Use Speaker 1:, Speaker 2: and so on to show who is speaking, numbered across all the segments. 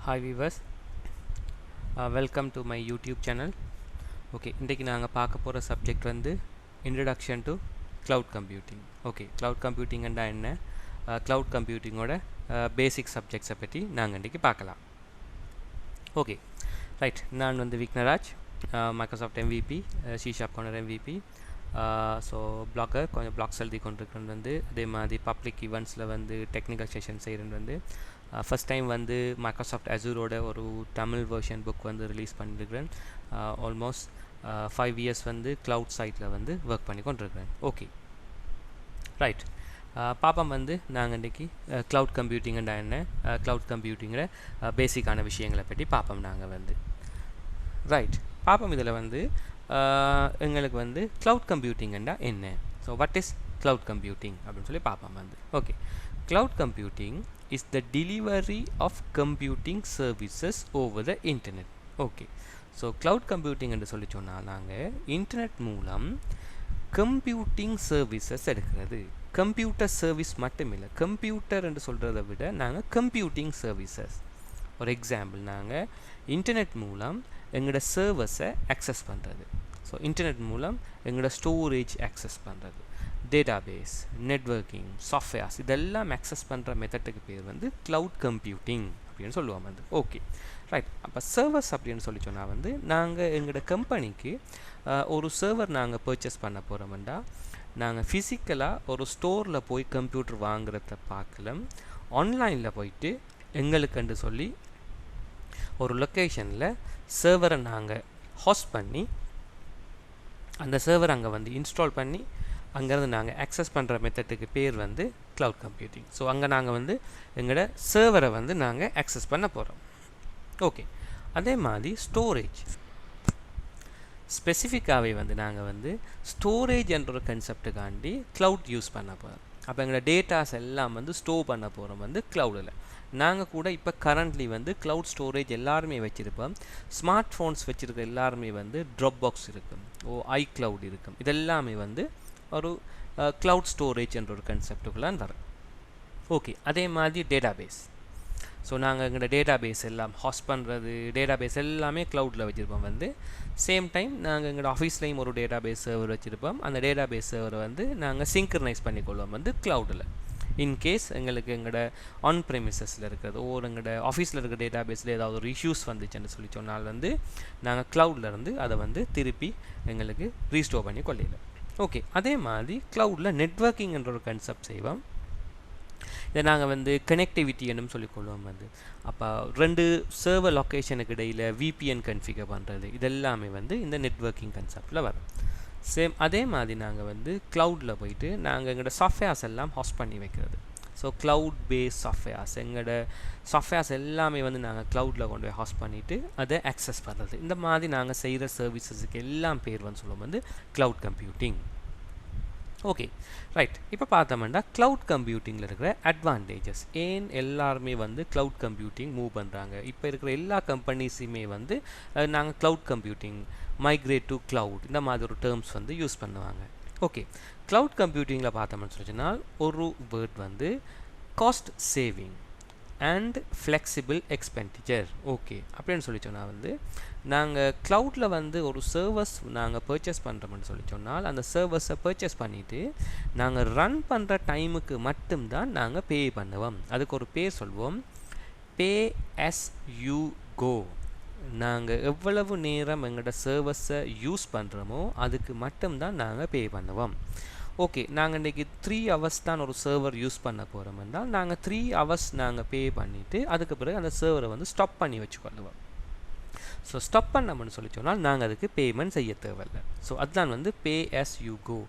Speaker 1: Hi viewers, welcome to my YouTube channel. Okay, இன்றைக்கு நாங்கள் பார்க்க போகிற சப்ஜெக்ட் வந்து introduction to cloud computing. Okay, cloud கம்ப்யூட்டிங்கண்டா என்ன, க்ளவுட் கம்ப்யூட்டிங்கோட பேசிக் சப்ஜெக்ட்ஸை பற்றி நாங்கள் இன்றைக்கி பார்க்கலாம். ஓகே ரைட், நான் வந்து Vignaraj, Microsoft MVP, C# corner MVP. So blogger, கொஞ்சம் பிளாக்ஸ் எழுதி கொண்டிருக்கிறது வந்து, அதே மாதிரி பப்ளிக் ஈவெண்ட்ஸில் வந்து டெக்னிக்கல் செஷன் செய்கிறது வந்து, ஃபஸ்ட் டைம் வந்து மைக்ரோசாஃப்ட் அசூரோட ஒரு தமிழ் வெர்ஷன் புக் வந்து ரிலீஸ் பண்ணியிருக்கிறேன். ஆல்மோஸ்ட் 5 இயர்ஸ் வந்து க்ளவுட் சைட்டில் வந்து ஒர்க் பண்ணி கொண்டிருக்கிறேன். ஓகே ரைட், பாப்பம் வந்து நாங்கள் இன்றைக்கி க்ளவுட் கம்ப்யூட்டிங்கண்டா என்ன, க்ளவுட் கம்ப்யூட்டிங்கிற பேசிக்கான விஷயங்களை பற்றி பார்ப்போம். நாங்கள் வந்து ரைட் பார்ப்போம். இதில் வந்து எங்களுக்கு வந்து க்ளவுட் கம்ப்யூட்டிங்கண்டா என்ன, so what is cloud computing அப்படின்னு சொல்லி பார்ப்போம் வந்து. Okay, cloud computing is the delivery of computing services over the internet. Okay, so cloud computing என்று சொல்லி சொன்னால் நாங்கள் இன்டர்நெட் மூலம் கம்ப்யூட்டிங் சர்வீசஸ் எடுக்கிறது. கம்ப்யூட்டர் சர்வீஸ் மட்டும் இல்லை, கம்ப்யூட்டர் என்று சொல்கிறத விட நாங்கள் கம்ப்யூட்டிங் சர்வீசஸ். ஒரு எக்ஸாம்பிள், நாங்கள் இன்டர்நெட் மூலம் எங்களோட சர்வர்ஸை அக்சஸ் பண்ணுறது. ஸோ இன்டர்நெட் மூலம் எங்களோட ஸ்டோரேஜ் அக்சஸ் பண்ணுறது, டேட்டாபேஸ், நெட்வொர்க்கிங், சாஃப்ட்வேர்ஸ், இதெல்லாம் அக்சஸ் பண்ணுற மெத்தட்டுக்கு பேர் வந்து க்ளவுட் கம்ப்யூட்டிங் அப்படின்னு சொல்லுவோம் வந்து. ஓகே ரைட், அப்போ சர்வர்ஸ் அப்படின்னு சொல்லி சொன்னால் வந்து நாங்கள் எங்களோட கம்பெனிக்கு ஒரு சர்வர் நாங்கள் பர்ச்சேஸ் பண்ண போகிறோம்டா, நாங்கள் ஃபிசிக்கலாக ஒரு ஸ்டோரில் போய் கம்ப்யூட்டர் வாங்குறத பார்க்கலாம், ஆன்லைனில் போயிட்டு எங்களுக்குன்னு சொல்லி ஒரு லொக்கேஷனில் சர்வரை நாங்கள் ஹோஸ்ட் பண்ணி அந்த சர்வர் அங்கே வந்து இன்ஸ்டால் பண்ணி அங்கேருந்து நாங்கள் அக்சஸ் பண்ணுற மெத்தட்டுக்கு பேர் வந்து க்ளவுட் கம்ப்யூட்டிங். ஸோ அங்கே நாங்கள் வந்து எங்களோட சர்வரை வந்து நாங்கள் அக்சஸ் பண்ண போகிறோம். ஓகே, அதே மாதிரி ஸ்டோரேஜ் ஸ்பெசிஃபிக்காகவே வந்து நாங்கள் வந்து ஸ்டோரேஜ் என்ற ஒரு கன்செப்டுக்காண்டி க்ளவுட் யூஸ் பண்ண போகிறோம். அப்போ எங்களோட டேட்டாஸ் எல்லாம் வந்து ஸ்டோர் பண்ண போகிறோம் வந்து க்ளவுடில். நாங்கள் கூட இப்போ கரண்ட்லி வந்து க்ளவுட் ஸ்டோரேஜ் எல்லாருமே வச்சுருப்போம். ஸ்மார்ட் ஃபோன்ஸ் வச்சுருக்க எல்லாருமே வந்து ட்ராப் பாக்ஸ் இருக்கும், iCloud இருக்கும். இதெல்லாமே வந்து ஒரு க்ளவுட் ஸ்டோரேஜ் என்ற ஒரு கன்செப்டுக்குள்ளான் வரும். ஓகே, அதே மாதிரி டேட்டாபேஸ். ஸோ நாங்கள் எங்களோட டேட்டாபேஸ் எல்லாம் ஹாஸ்ட் பண்ணுறது, டேட்டாபேஸ் எல்லாமே க்ளவுடில் வச்சுருப்போம் வந்து. சேம் டைம் நாங்கள் எங்களோட ஆஃபீஸ்லேயும் ஒரு டேட்டாபேஸ் சர்வர் வச்சுருப்போம். அந்த டேட்டாபேஸ் சர்வரை வந்து நாங்கள் சிங்க்ரனைஸ் பண்ணிக்கொள்வோம் வந்து க்ளவுடில். இன்கேஸ் எங்களுக்கு எங்களோட ஆன் ப்ரெமிசஸில் இருக்கிறது எங்களோட ஆஃபீஸில் இருக்கிற டேட்டாபேஸில் ஏதாவது ஒரு இஷ்யூஸ் வந்துச்சுன்னு சொல்லி சொன்னால் வந்து நாங்கள் க்ளவுடில் இருந்து அதை வந்து திருப்பி எங்களுக்கு ரீஸ்டோர் பண்ணி கொள்ளையில. ஓகே, அதே மாதிரி க்ளவுடில் நெட்வொர்க்கிங் என்ற ஒரு கன்செப்ட் செய்வோம். இதை நாங்கள் வந்து கனெக்டிவிட்டி என்னும் சொல்லிக்கொள்வோம் வந்து. அப்போ 2 சர்வர் லொக்கேஷனுக்கு இடையில் VPN கன்ஃபிகர் பண்ணுறது, இதெல்லாமே வந்து இந்த நெட்வொர்க்கிங் கன்செப்டில் வரும். சேம் அதே மாதிரி நாங்கள் வந்து க்ளவுடில் போயிட்டு நாங்கள் எங்களோட சாஃப்ட்வேர்ஸ் எல்லாம் ஹாஸ்ட் பண்ணி வைக்கிறது. ஸோ க்ளவுட் பேஸ் சாஃப்ட்வேர்ஸ், எங்களோட சாஃப்ட்வேர்ஸ் எல்லாமே வந்து நாங்கள் க்ளவுடில் கொண்டு போய் ஹாஸ்ட் பண்ணிவிட்டு அதை அக்சஸ் பண்ணுறது. இந்த மாதிரி நாங்கள் செய்கிற சர்வீசஸுக்கு எல்லாம் பேர் வந்து சொல்லுவோம் வந்து க்ளவுட் கம்ப்யூட்டிங். ஓகே ரைட், இப்போ பார்த்தோம்னா க்ளவுட் கம்ப்யூட்டிங்கில் இருக்கிற அட்வான்டேஜஸ், ஏன் எல்லாருமே வந்து க்ளவுட் கம்ப்யூட்டிங் மூவ் பண்ணுறாங்க. இப்போ இருக்கிற எல்லா கம்பெனிஸுமே வந்து நாங்கள் cloud computing, migrate to cloud, இந்த மாதிரி ஒரு டேர்ம்ஸ் வந்து யூஸ் பண்ணுவாங்க. ஓகே, க்ளவுட் கம்ப்யூட்டிங்கில் பார்த்தோம்னு சொல்லிச்சுன்னா ஒரு வேர்ட் வந்து cost saving and flexible expenditure. Okay, அப்படின்னு சொல்லி சொன்னால் வந்து நாங்கள் க்ளவுடில் வந்து ஒரு சர்வர்ஸ் நாங்கள் பர்ச்சேஸ் பண்ணுறோம்னு சொல்லி சொன்னால் அந்த சர்வர்ஸை பர்ச்சேஸ் பண்ணிவிட்டு நாங்கள் ரன் பண்ணுற டைமுக்கு மட்டும்தான் நாங்கள் பே பண்ணுவோம். அதுக்கு ஒரு பேர் சொல்வோம், பே as you go. நாங்கள் எவ்வளவு நேரம் எங்களோட சர்வர்ஸை யூஸ் பண்ணுறோமோ அதுக்கு மட்டும்தான் நாங்கள் பே பண்ணுவோம். ஓகே, நாங்கள் இன்றைக்கி 3 hours தான் ஒரு சர்வர் யூஸ் பண்ண போகிறோம் என்றால் நாங்கள் 3 hours நாங்கள் பே பண்ணிவிட்டு அதுக்கு பிறகு அந்த சர்வரை வந்து ஸ்டாப் பண்ணி வச்சுக்கொள்ளுவோம். ஸோ ஸ்டாப் பண்ணோம்னு சொல்லி சொன்னால் நாங்கள் அதுக்கு பேமெண்ட் செய்ய தேவையில்லை. ஸோ அதுதான் வந்து பே as you go.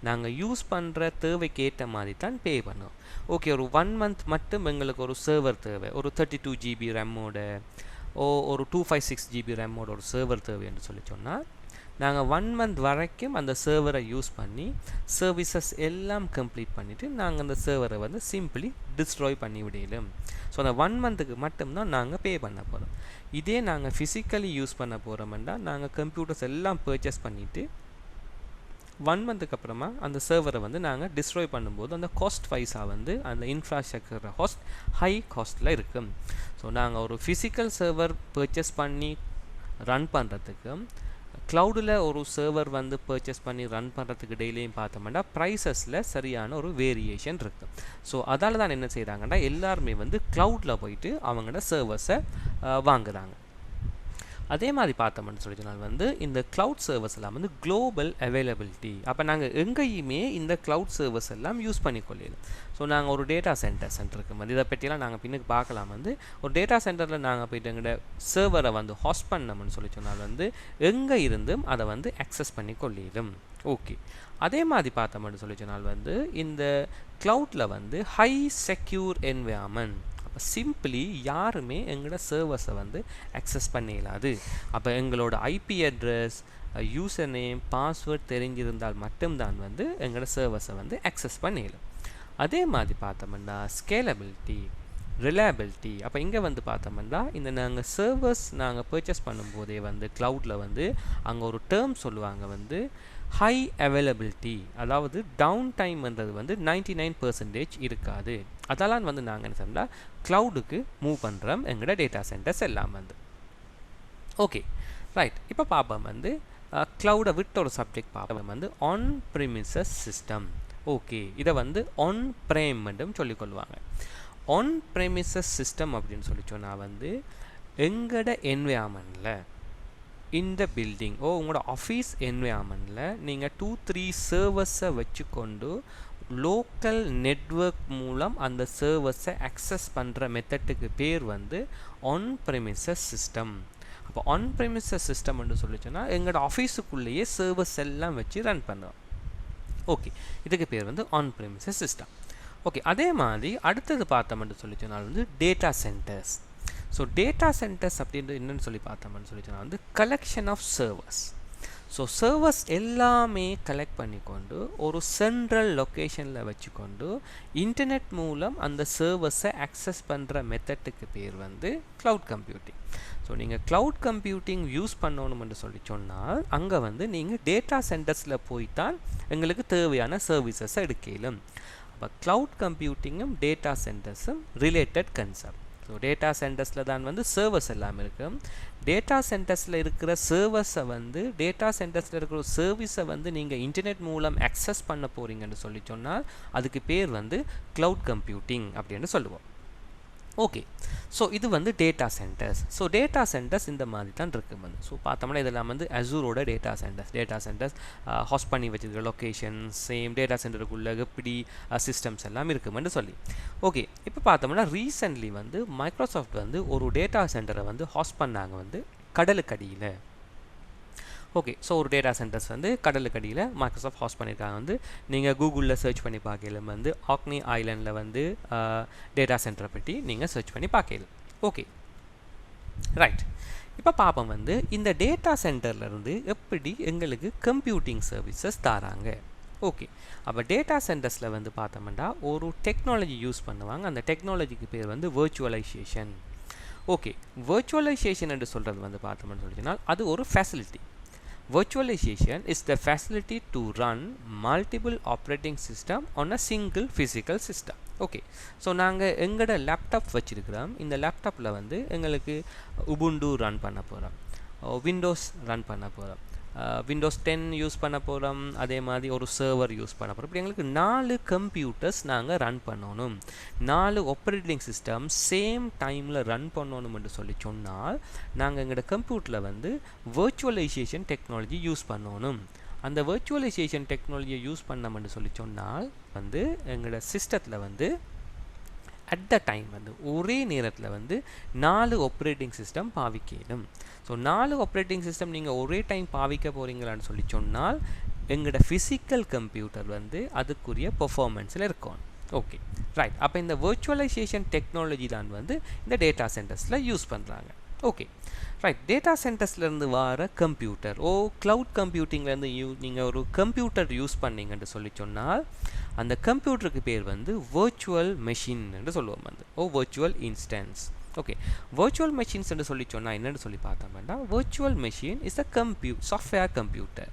Speaker 1: நாங்கள் யூஸ் பண்ணுற தேவைக்கு ஏற்ற மாதிரி தான் பே பண்ணுவோம். ஓகே, ஒரு 1 month மட்டும் எங்களுக்கு ஒரு சர்வர் தேவை, ஒரு 32 GB ரேமோட ஒரு 256 GB ரேமோட ஒரு சர்வர் தேவை என்று சொல்லி சொன்னால் நாங்கள் 1 month வரைக்கும் அந்த சர்வரை யூஸ் பண்ணி சர்வீசஸ் எல்லாம் கம்ப்ளீட் பண்ணிவிட்டு நாங்கள் அந்த சர்வரை வந்து சிம்பிளி டிஸ்ட்ராய் பண்ணி விடலும். ஸோ அந்த 1 monthக்கு மட்டும்தான் நாங்கள் பே பண்ண போகிறோம். இதே நாங்கள் ஃபிசிக்கலி யூஸ் பண்ண போகிறோம்னா நாங்கள் கம்ப்யூட்டர்ஸ் எல்லாம் பர்ச்சேஸ் பண்ணிவிட்டு 1 மந்த்துக்கு அப்புறமா அந்த சர்வரை வந்து நாங்கள் டிஸ்ட்ராய் பண்ணும்போது அந்த காஸ்ட் வைஸாக வந்து அந்த இன்ஃப்ராஸ்ட்ரக்சர் காஸ்ட் ஹை காஸ்ட்டில் இருக்கும். ஸோ நாங்கள் ஒரு ஃபிசிக்கல் சர்வர் பர்ச்சேஸ் பண்ணி ரன் பண்ணுறதுக்கு க்ளவுடில் ஒரு சர்வர் வந்து பர்ச்சேஸ் பண்ணி ரன் பண்ணுறதுக்கு டெய்லியும் பார்த்தோம்னா ப்ரைஸஸில் சரியான ஒரு வேரியேஷன் இருக்குது. ஸோ அதால் தான் என்ன செய்கிறாங்கன்னா எல்லாருமே வந்து க்ளவுடில் போயிட்டு அவங்களோட சர்வர்ஸை வாங்குகிறாங்க. அதே மாதிரி பார்த்தோம்னு சொல்லி சொன்னால் வந்து இந்த க்ளவுட் சர்வர்ஸ் எல்லாம் வந்து குளோபல் அவைலபிலிட்டி. அப்போ நாங்கள் எங்கேயுமே இந்த க்ளவுட் சர்வர்ஸ் எல்லாம் யூஸ் பண்ணிக்கொள்ளலாம். ஸோ நாங்கள் ஒரு டேட்டா சென்டர் இருக்குது வந்து இதை பற்றியெல்லாம் நாங்கள் பின்னுக்கு பார்க்கலாம். வந்து ஒரு டேட்டா சென்டரில் நாங்கள் போய்ட்டு எங்களோட சர்வரை வந்து ஹாஸ்ட் பண்ணோம்னு சொல்லி சொன்னால் வந்து எங்கே இருந்தும் அதை வந்து அக்சஸ் பண்ணி கொள்ளிடும். ஓகே, அதே மாதிரி பார்த்தோம்னு சொல்லி சொன்னால் வந்து இந்த க்ளவுட்டில் வந்து ஹை செக்யூர் என்வைரன்மெண்ட். சிம்பிளி யாருமே எங்களோட சர்வர்ஸை வந்து அக்சஸ் பண்ணிடலாது. அப்போ எங்களோட IP address, user name, password தெரிஞ்சிருந்தால் மட்டும்தான் வந்து எங்களோட சர்வர்ஸை வந்து அக்சஸ் பண்ணிடலாம். அதே மாதிரி பார்த்தோம்னா ஸ்கேலபிலிட்டி, ரிலையபிலிட்டி. அப்போ இங்கே வந்து பார்த்தோம்னா இந்த நாங்கள் சர்வர்ஸ் நாங்கள் பர்ச்சேஸ் பண்ணும்போதே வந்து க்ளவுடில் வந்து அங்கே ஒரு டேர்ம் சொல்லுவாங்க வந்து ஹை அவைலபிலிட்டி. அதாவது டவுன் டைம்ன்றது வந்து 99% இருக்காது. அதெல்லாம் வந்து நாங்கள் என்ன சொன்னால் க்ளவுடுக்கு மூவ் பண்ணுறோம் எங்களோட டேட்டா சென்டர்ஸ் எல்லாம் வந்து. ஓகே ரைட், இப்போ பார்ப்போம் வந்து க்ளவுடை விட்டு ஒரு சப்ஜெக்ட் பார்ப்போம் வந்து ஆன் ப்ரிமிசஸ் சிஸ்டம். ஓகே, இதை வந்து ஆன் ப்ரேம் மட்டும் சொல்லிக்கொள்வாங்க. ஆன் ப்ரிமிசஸ் சிஸ்டம் அப்படின்னு சொல்லி சொன்னால் வந்து எங்களோட என்வைரன்மெண்ட்டில் இந்த பில்டிங் உங்களோட ஆஃபீஸ் என்வைரன்மெண்ட்டில் நீங்கள் 2-3 சர்வர்ஸை வச்சுக்கொண்டு லோக்கல் நெட்வொர்க் மூலம் அந்த சர்வர்ஸை அக்சஸ் பண்ணுற மெத்தட்டுக்கு பேர் வந்து ஆன் ப்ரிமிசஸ் சிஸ்டம். அப்போ ஆன் ப்ரிமிசஸ் சிஸ்டம்னு சொல்லிச்சோன்னா எங்களோட ஆஃபீஸுக்குள்ளேயே சர்வர்ஸ் எல்லாம் வச்சு ரன் பண்ணுறோம். ஓகே, இதுக்கு பேர் வந்து ஆன் ப்ரிமிசஸ் சிஸ்டம். ஓகே, அதே மாதிரி அடுத்தது பார்த்தோம்னு சொல்லிச்சோன்னால் வந்து data centres. So data centres அப்படின்றது என்னென்னு சொல்லி பார்த்தோம்னு சொல்லிச்சோன்னா வந்து collection of servers. So servers எல்லாமே கலெக்ட் பண்ணிக்கொண்டு ஒரு சென்ட்ரல் லொக்கேஷனில் வச்சுக்கொண்டு இன்டர்நெட் மூலம் அந்த சர்வர்ஸை அக்சஸ் பண்ணுற மெத்தட்டுக்கு பேர் வந்து க்ளவுட் கம்ப்யூட்டிங். ஸோ நீங்கள் க்ளவுட் கம்ப்யூட்டிங் யூஸ் பண்ணணும்னு சொல்லி சொன்னால் அங்கே வந்து நீங்கள் டேட்டா சென்டர்ஸில் போய்தான் எங்களுக்கு தேவையான சர்வீசஸை எடுக்கலாம். அப்போ க்ளவுட் கம்ப்யூட்டிங்கும் டேட்டா சென்டர்ஸும் ரிலேட்டட் கன்செப்ட். ஸோ டேட்டா சென்டர்ஸில் தான் வந்து சர்வர்ஸ் எல்லாம் இருக்கும். டேட்டா சென்டர்ஸில் இருக்கிற சர்வர்ஸை வந்து டேட்டா சென்டர்ஸில் இருக்கிற சர்வீஸை வந்து நீங்கள் இன்டர்நெட் மூலம் அக்சஸ் பண்ண போகிறீங்கன்னு சொல்லி சொன்னால் அதுக்கு பேர் வந்து க்ளவுட் கம்ப்யூட்டிங் அப்படின்னு சொல்லுவோம். ஓகே, ஸோ இது வந்து data centres. So data centres இந்த மாதிரி தான் இருக்குது வந்து. ஸோ பார்த்தோம்னா இதெல்லாம் வந்து அசூரோட டேட்டா சென்டர்ஸ் ஹாஸ்ட் பண்ணி வச்சுருக்க லொக்கேஷன் சேம் டேட்டா சென்டருக்குள்ளே எப்படி சிஸ்டம்ஸ் எல்லாம் இருக்குமென்னு சொல்லி. ஓகே, இப்போ பார்த்தோம்னா ரீசெண்ட்லி வந்து மைக்ரோசாஃப்ட் வந்து ஒரு டேட்டா சென்டரை வந்து ஹாஸ்ட் பண்ணாங்க வந்து கடலுக்கடியில். ஓகே, ஸோ ஒரு டேட்டா சென்டர்ஸ் வந்து கடலுக்கடியில் மைக்ரோசாஃப்ட் ஹாஸ்ட் பண்ணியிருக்காங்க வந்து. நீங்கள் கூகுளில் சர்ச் பண்ணி பார்க்கலாம் வந்து ஆக்னி ஐலண்டில் வந்து டேட்டா சென்டரை பற்றி நீங்கள் சர்ச் பண்ணி பார்க்கலாம். ஓகே ரைட், இப்போ பார்ப்போம் வந்து இந்த டேட்டா சென்டர்லேருந்து எப்படி எங்களுக்கு கம்ப்யூட்டிங் சர்வீசஸ் தராங்க. ஓகே, அப்போ டேட்டா சென்டர்ஸில் வந்து பார்த்தோம்னா ஒரு டெக்னாலஜி யூஸ் பண்ணுவாங்க. அந்த டெக்னாலஜிக்கு பேர் வந்து வர்ச்சுவலைசேஷன். ஓகே, வர்ச்சுவலைசேஷன் என்று சொல்கிறது வந்து பார்த்தோம்னு சொல்லிச்சுன்னா அது ஒரு facility. Virtualization is the facility to run multiple operating system on a single physical system. Okay, so நாங்கள் எங்களோட லேப்டாப் வச்சுருக்கிறோம். இந்த லேப்டாப்பில் வந்து எங்களுக்கு உபுண்டு ரன் பண்ண போகிறோம், விண்டோஸ் ரன் பண்ண போகிறோம், விண்டோஸ் 10 யூஸ் பண்ண போகிறோம், அதே மாதிரி ஒரு சர்வர் யூஸ் பண்ண போகிறோம். இப்படி எங்களுக்கு 4 கம்ப்யூட்டர்ஸ் நாங்கள் ரன் பண்ணணும், 4 ஆப்ரேட்டிங் சிஸ்டம் சேம் டைமில் ரன் பண்ணணும்னு சொல்லி சொன்னால் நாங்கள் எங்களோட கம்ப்யூட்டரில் வந்து வர்ச்சுவலைசேஷன் டெக்னாலஜி யூஸ் பண்ணணும். அந்த வர்ச்சுவலைசேஷன் டெக்னாலஜியை யூஸ் பண்ணோம்னு சொல்லி சொன்னால் வந்து எங்களோட சிஸ்டத்தில் வந்து அட் த டைம் வந்து ஒரே நேரத்தில் வந்து 4 ஆப்ரேட்டிங் சிஸ்டம் பாவிக்கணும். ஸோ 4 ஆப்ரேட்டிங் சிஸ்டம் நீங்கள் ஒரே டைம் பாவிக்க போகிறீங்களான்னு சொல்லி சொன்னால் எங்களோட ஃபிசிக்கல் கம்ப்யூட்டர் வந்து அதுக்குரிய பெர்ஃபார்மன்ஸில் இருக்கும். ஓகே ரைட், அப்போ இந்த வர்ச்சுவலைசேஷன் டெக்னாலஜி தான் வந்து இந்த டேட்டா சென்டர்ஸில் யூஸ் பண்ணுறாங்க. ஓகே ரைட், டேட்டா சென்டர்ஸ்லேருந்து வர கம்ப்யூட்டர் க்ளவுட் கம்ப்யூட்டிங்லேருந்து நீங்கள் ஒரு கம்ப்யூட்டர் யூஸ் பண்ணீங்கன்னு சொல்லி சொன்னால் அந்த கம்ப்யூட்டருக்கு பேர் வந்து வர்ச்சுவல் மெஷின் என்று சொல்லுவோம் வந்து virtual instance. Okay, virtual machines என்று சொல்லி சொன்னால் என்னென்னு சொல்லி பார்த்தோம்னா virtual machine is a software computer.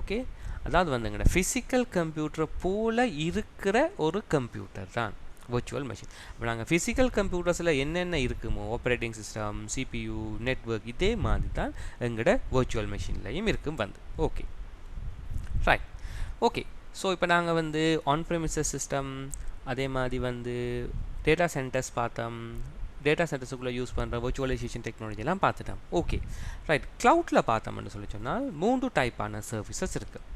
Speaker 1: Okay, அதாவது வந்து எங்களோட ஃபிசிக்கல் கம்ப்யூட்டரை போல் இருக்கிற ஒரு கம்ப்யூட்டர் தான் virtual machine. இப்போ நாங்கள் ஃபிசிக்கல் கம்ப்யூட்டர்ஸில் என்னென்ன இருக்குமோ ஆப்ரேட்டிங் சிஸ்டம், சிபியூ, நெட்வொர்க், இதே மாதிரி தான் எங்களோட virtual machineலையும் இருக்கும் வந்து. Okay right. ஓகே ஸோ இப்போ நாங்கள் வந்து ஆன் ப்ரெமிசஸ் சிஸ்டம், அதே மாதிரி வந்து டேட்டா சென்டர்ஸ் பார்த்தோம், டேட்டா சென்டர்ஸுக்குள்ளே யூஸ் பண்ணுற virtualization டெக்னாலஜிலாம் பார்த்துட்டோம். Okay right. க்ளவுட்டில் பார்த்தோம்னு சொல்லி சொன்னால் 3 டைப்பான சர்வீசஸ் இருக்குது.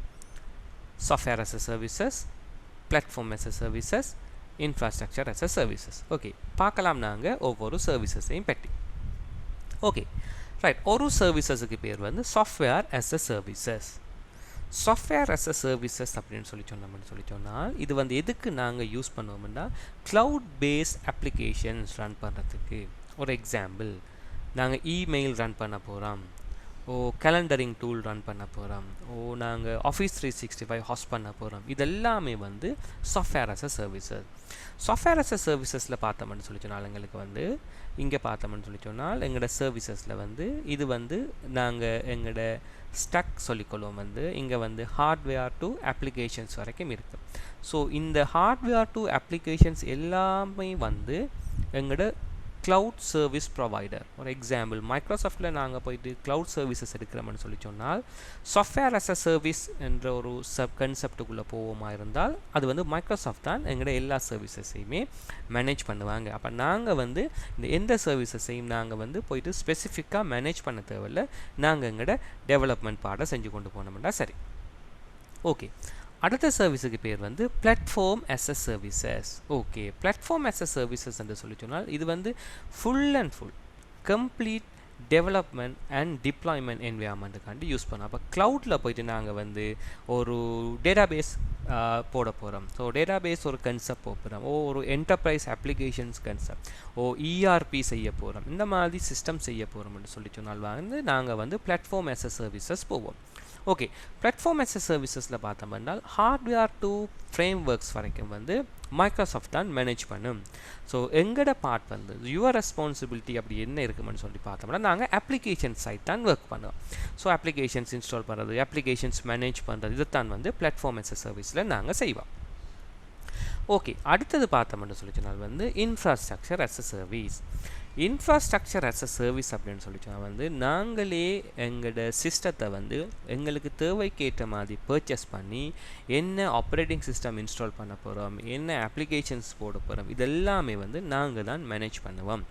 Speaker 1: Software as a services, platform as a services, infrastructure as a services. Okay பார்க்கலாம் நாங்கள் ஒவ்வொரு சர்வீசஸையும் பற்றி. Okay right. ஒரு சர்வீசஸுக்கு பேர் வந்து software as a services. Software as a services அப்படின்னு சொல்லி சொன்னால் இது வந்து எதுக்கு நாங்கள் யூஸ் பண்ணுவோம்னா க்ளவுட் பேஸ் அப்ளிகேஷன்ஸ் ரன் பண்ணுறதுக்கு. ஒரு எக்ஸாம்பிள், நாங்கள் இமெயில் ரன் பண்ண போகிறோம், கேலண்டரிங் டூல் ரன் பண்ண போகிறோம், நாங்கள் ஆஃபீஸ் 365 ஹாஸ்ட் பண்ண போகிறோம். இதெல்லாமே வந்து software as a services. Software as a சர்வீசஸில் பார்த்தோம்னு சொல்லி சொன்னால் எங்களுக்கு வந்து இங்கே பார்த்தோம்னு சொல்லி சொன்னால் எங்களோட சர்வீசஸில் வந்து இது வந்து நாங்கள் எங்களோட ஸ்டக் சொல்லிக்கொள்வோம் வந்து இங்கே வந்து ஹார்ட்வேர் டு அப்ளிகேஷன்ஸ் வரைக்கும் இருக்குது. ஸோ இந்த ஹார்ட்வேர் டு அப்ளிகேஷன்ஸ் எல்லாமே வந்து எங்களோட க்ளவுட் சர்வீஸ் ப்ரொவைடர். ஒரு எக்ஸாம்பிள், மைக்ரோசாஃப்ட்டில் நாங்கள் போயிட்டு க்ளவுட் சர்வீசஸ் எடுக்கிறோம்னு சொல்லி சொன்னால் சாஃப்ட்வேர் as a சர்வீஸ் என்ற ஒரு கன்செப்டுக்குள்ளே போவோமா இருந்தால் அது வந்து மைக்ரோசாஃப்ட் தான் எங்களோட எல்லா சர்வீசஸையுமே மேனேஜ் பண்ணுவாங்க. அப்போ நாங்கள் வந்து இந்த எந்த சர்வீசஸையும் நாங்கள் வந்து போயிட்டு ஸ்பெசிஃபிக்காக மேனேஜ் பண்ண தேவையில்லை, நாங்கள் எங்களோட டெவலப்மெண்ட் பாடை செஞ்சு கொண்டு போனோம்னா சரி. ஓகே அடுத்த சர்வீஸுக்கு பேர் வந்து platform as a services. Okay platform as a services என்று சொல்லி சொன்னால் இது வந்து full and full complete development and deployment என்விரான்மெண்ட்டுக்காண்டி யூஸ் பண்ணோம். அப்போ க்ளவுடில் போயிட்டு நாங்கள் வந்து ஒரு டேட்டாபேஸ் போட போகிறோம். ஸோ டேட்டாபேஸ் ஒரு கன்செப்ட் போகிறோம், ஒரு என்டர்பிரைஸ் அப்ளிகேஷன்ஸ் கன்செப்ட், இஆர்பி செய்ய போகிறோம், இந்த மாதிரி சிஸ்டம் செய்ய போகிறோம்னு சொல்லி சொன்னால் வந்து நாங்கள் வந்து பிளாட்ஃபார்ம் as a சர்வீசஸ் போவோம். ஓகே பிளாட்ஃபார்ம் as a சர்வீசஸில் பார்த்தோம்னா ஹார்ட்வேர் டு ஃப்ரேம் ஒர்க்ஸ் வரைக்கும் வந்து மைக்ரோசாஃப்ட் தான் மேனேஜ் பண்ணும். ஸோ எங்களோட பார்ட் வந்து யுவர் ரெஸ்பான்சிபிலிட்டி அப்படி என்ன இருக்குமென்னு சொல்லி பார்த்தோம்னா நாங்கள் அப்ளிகேஷன் சைட் தான் ஒர்க் பண்ணுவோம். ஸோ அப்ளிகேஷன்ஸ் இன்ஸ்டால் பண்ணுறது, அப்ளிகேஷன்ஸ் மேனேஜ் பண்ணுறது, இதைத்தான் வந்து பிளாட்ஃபார்ம் as a சர்வீஸில் நாங்கள் செய்வோம். ஓகே அடுத்தது பார்த்தோம்னு சொல்லி சொன்னால் வந்து infrastructure as a service. Infrastructure as a service அப்படின்னு சொல்லி சொன்னால் வந்து நாங்களே எங்களோட சிஸ்டத்தை வந்து எங்களுக்கு தேவைக்கேற்ற மாதிரி பர்ச்சேஸ் பண்ணி என்ன ஆப்ரேட்டிங் சிஸ்டம் இன்ஸ்டால் பண்ண போகிறோம், என்ன அப்ளிகேஷன்ஸ் போட போகிறோம், இதெல்லாமே வந்து நாங்கள் தான் மேனேஜ் பண்ணுவோம்.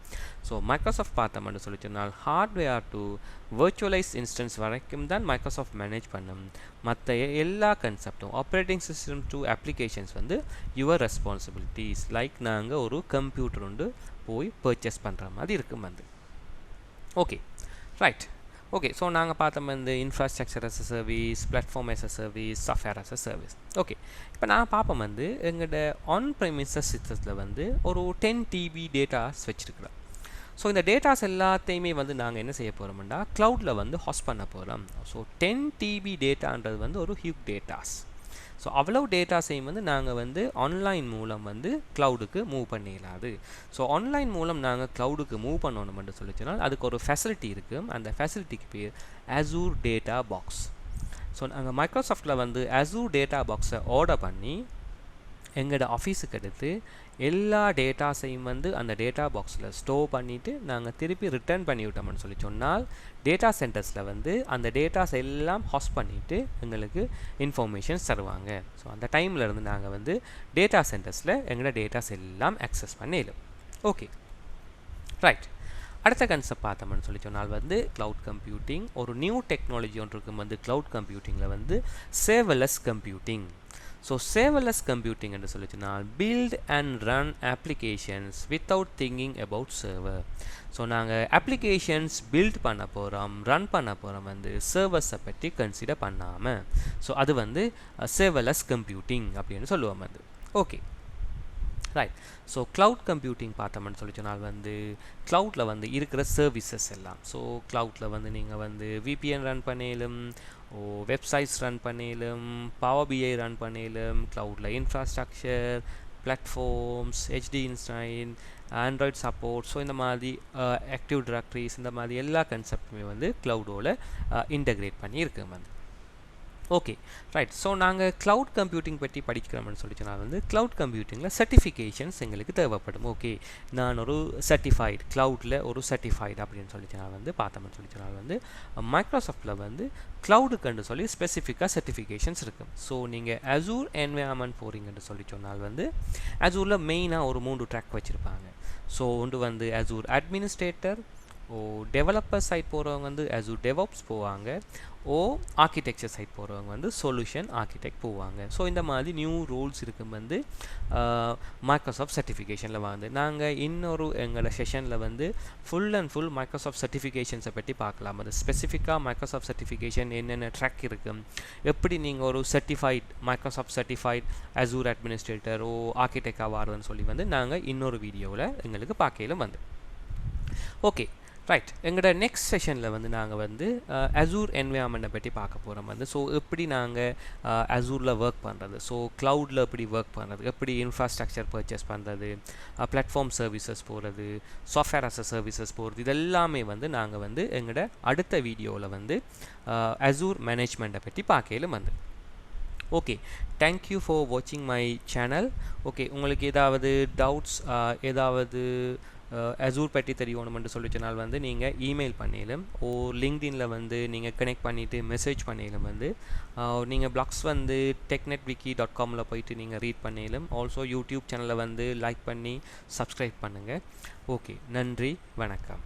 Speaker 1: ஸோ மைக்ரோசாஃப்ட் பார்த்தோம்னு சொல்லி சொன்னால் ஹார்ட்வேர் டு வர்ச்சுவலைஸ் இன்ஸ்டன்ஸ் வரைக்கும் தான் மைக்ரோசாஃப்ட் மேனேஜ் பண்ணும். மற்ற எல்லா கன்செப்டும் ஆப்ரேட்டிங் சிஸ்டம் டு அப்ளிகேஷன்ஸ் வந்து யுவர் ரெஸ்பான்சிபிலிட்டிஸ். லைக் நாங்கள் ஒரு கம்ப்யூட்டர் உண்டு போய் பர்ச்சேஸ் பண்ணுற மாதிரி இருக்கும் வந்து. Okay right. ஓகே ஸோ நாங்கள் பார்த்தோம் வந்து infrastructure as a service, platform as a service, software as a service. Okay இப்போ நான் பார்ப்போம் வந்து எங்களோட ஆன் ப்ரெமிசஸ் சிஸ்டத்தில் வந்து ஒரு 10 TB டேட்டாஸ் வச்சுருக்குறோம். ஸோ இந்த டேட்டாஸ் எல்லாத்தையுமே வந்து நாங்கள் என்ன செய்ய போகிறோம்னா க்ளவுடில் வந்து ஹாஸ்ட் பண்ண போகிறோம். ஸோ 10 TB டேட்டான்றது வந்து ஒரு ஹியூஜ் டேட்டாஸ். ஸோ அவ்வளவு டேட்டாஸையும் வந்து நாங்கள் வந்து ஆன்லைன் மூலம் வந்து க்ளவுடுக்கு மூவ் பண்ணிடலாது. ஸோ ஆன்லைன் மூலம் நாங்கள் க்ளவுடுக்கு மூவ் பண்ணணும்னு சொல்லிச்சுனால் அதுக்கு ஒரு ஃபெசிலிட்டி இருக்குது. அந்த ஃபெசிலிட்டிக்கு பேர் Azure டேட்டா பாக்ஸ். ஸோ நாங்கள் மைக்ரோசாஃப்ட்டில் வந்து Azure டேட்டா பாக்ஸை ஆர்டர் பண்ணி எங்களோட ஆஃபீஸுக்கு எடுத்து எல்லா டேட்டாஸையும் வந்து அந்த டேட்டா பாக்ஸில் ஸ்டோர் பண்ணிவிட்டு நாங்கள் திருப்பி ரிட்டர்ன் பண்ணிவிட்டோம்னு சொல்லி சொன்னால் டேட்டா சென்டர்ஸில் வந்து அந்த டேட்டாஸ் எல்லாம் ஹாஸ்ட் பண்ணிவிட்டு எங்களுக்கு இன்ஃபர்மேஷன்ஸ் தருவாங்க. ஸோ அந்த டைமில் இருந்து நாங்கள் வந்து டேட்டா சென்டர்ஸில் எங்களோட டேட்டாஸ் எல்லாம் அக்சஸ் பண்ணிடலாம். Okay right. அடுத்த கன்செப்ட் பார்த்தோம்னு சொல்லி சொன்னால் வந்து க்ளவுட் கம்ப்யூட்டிங். ஒரு நியூ டெக்னாலஜி ஒன்று இருக்கும் வந்து க்ளவுட் கம்ப்யூட்டிங்கில் வந்து serverless computing. So serverless computing என்று சொல்லி சொன்னால் build and run applications without thinking about server. So நாங்கள் அப்ளிகேஷன்ஸ் பில்ட் பண்ண போகிறோம், ரன் பண்ண போகிறோம் வந்து சர்வர்ஸை பற்றி கன்சிடர் பண்ணாமல். ஸோ அது வந்து serverless கம்ப்யூட்டிங் அப்படின்னு சொல்லுவோம் வந்து. Okay right. So cloud computing பார்த்தோம்னு சொல்லி சொன்னால் வந்து க்ளவுடில் வந்து இருக்கிற சர்வீசஸ் எல்லாம். ஸோ க்ளவுடில் வந்து நீங்கள் வந்து VPN ரன் பண்ணிலும், வெப்சைட்ஸ் ரன் பண்ணிலும், பவர் BI ரன் பண்ணிலும், க்ளவுடில் infrastructure, platforms, HD insight, Android support, so இந்த மாதிரி ஆக்டிவ் டைரக்டரிஸ், இந்த மாதிரி எல்லா கன்செப்டுமே வந்து க்ளவுடோட இன்டகிரேட் பண்ணி இருக்கு வந்து. Okay right. ஸோ நாங்கள் க்ளவுட் கம்ப்யூட்டிங் பற்றி படிக்கிறோம்னு சொல்லிச்சுனா வந்து க்ளவுட் கம்ப்யூட்டிங்கில் சர்டிஃபிகேஷன்ஸ் எங்களுக்கு தேவைப்படும். ஓகே, நான் ஒரு சர்டிஃபைடு க்ளவுடில் ஒரு சர்டிஃபைடு அப்படின்னு சொல்லிச்சுனா வந்து பார்த்தோம்னு சொல்லிச்சுனா வந்து மைக்ரோசாஃப்ட்டில் வந்து க்ளவுடுக்குன்னு சொல்லி ஸ்பெசிஃபிக்காக சர்டிஃபிகேஷன்ஸ் இருக்குது. ஸோ நீங்கள் அசூர் என்வைரன்மெண்ட் போகிறீங்கன்னு சொல்லி சொன்னால் வந்து அசூரில் மெயினாக ஒரு 3 ட்ராக் வச்சுருப்பாங்க. ஸோ ஒன்று வந்து அசூர் அட்மினிஸ்ட்ரேட்டர், டெவலப்பர் சைட் போகிறவங்க வந்து அசூர் டெவாப்ஸ் போவாங்க, ஆர்கிடெக்சர் சைட் போகிறவங்க வந்து சொல்யூஷன் ஆர்கிடெக்ட் போவாங்க. ஸோ இந்த மாதிரி நியூ ரூல்ஸ் இருக்கும் வந்து மைக்ரோசாஃப்ட் சர்டிஃபிகேஷனில் வந்து நாங்கள் இன்னொரு எங்களோட செஷனில் வந்து ஃபுல் அண்ட் ஃபுல் மைக்ரோசாஃப்ட் சர்டிஃபிகேஷன்ஸை பற்றி பார்க்கலாம். அது ஸ்பெசிஃபிக்காக மைக்ரோசாஃப்ட் சர்டிஃபிகேஷன் என்னென்ன ட்ராக் இருக்குது, எப்படி நீங்கள் ஒரு certified Microsoft certified Azure administrator ஆர்கிடெக்டாக வாருன்னு சொல்லி வந்து நாங்கள் இன்னொரு வீடியோவில் எங்களுக்கு பார்க்கையிலும் வந்து ஓகே ரைட். எங்களோட நெக்ஸ்ட் செஷனில் வந்து நாங்கள் வந்து அசூர் என்வைரன்மெண்ட்டை பற்றி பார்க்க போகிறோம் வந்து. ஸோ எப்படி நாங்கள் அசூரில் ஒர்க் பண்ணுறது, ஸோ க்ளவுடில் எப்படி ஒர்க் பண்ணுறது, எப்படி இன்ஃப்ராஸ்ட்ரக்சர் பர்ச்சேஸ் பண்ணுறது, பிளாட்ஃபார்ம் சர்வீசஸ் போகிறது, சாஃப்ட்வேர் அஸ் அ சர்வீசஸ் போகிறது, இதெல்லாமே வந்து நாங்கள் வந்து எங்களோட அடுத்த வீடியோவில் வந்து அசூர் மேனேஜ்மெண்ட்டை பற்றி பார்க்கையிலும் வந்து ஓகே. தேங்க்யூ ஃபார் வாட்சிங் மை சேனல். ஓகே, உங்களுக்கு ஏதாவது டவுட்ஸ் ஏதாவது அசூர் பற்றி தெரியணுமென்று சொல்லிச்சனால் வந்து நீங்கள் இமெயில் பண்ணிடலும், லிங்க்டின்ல வந்து நீங்கள் கனெக்ட் பண்ணிவிட்டு மெசேஜ் பண்ணிடலும் வந்து நீங்கள் பிளாக்ஸ் வந்து technetwiki.com போயிட்டு நீங்கள் ரீட் பண்ணிடலும். ஆல்சோ யூடியூப் சேனலை வந்து லைக் பண்ணி சப்ஸ்கிரைப் பண்ணுங்கள். ஓகே, நன்றி, வணக்கம்.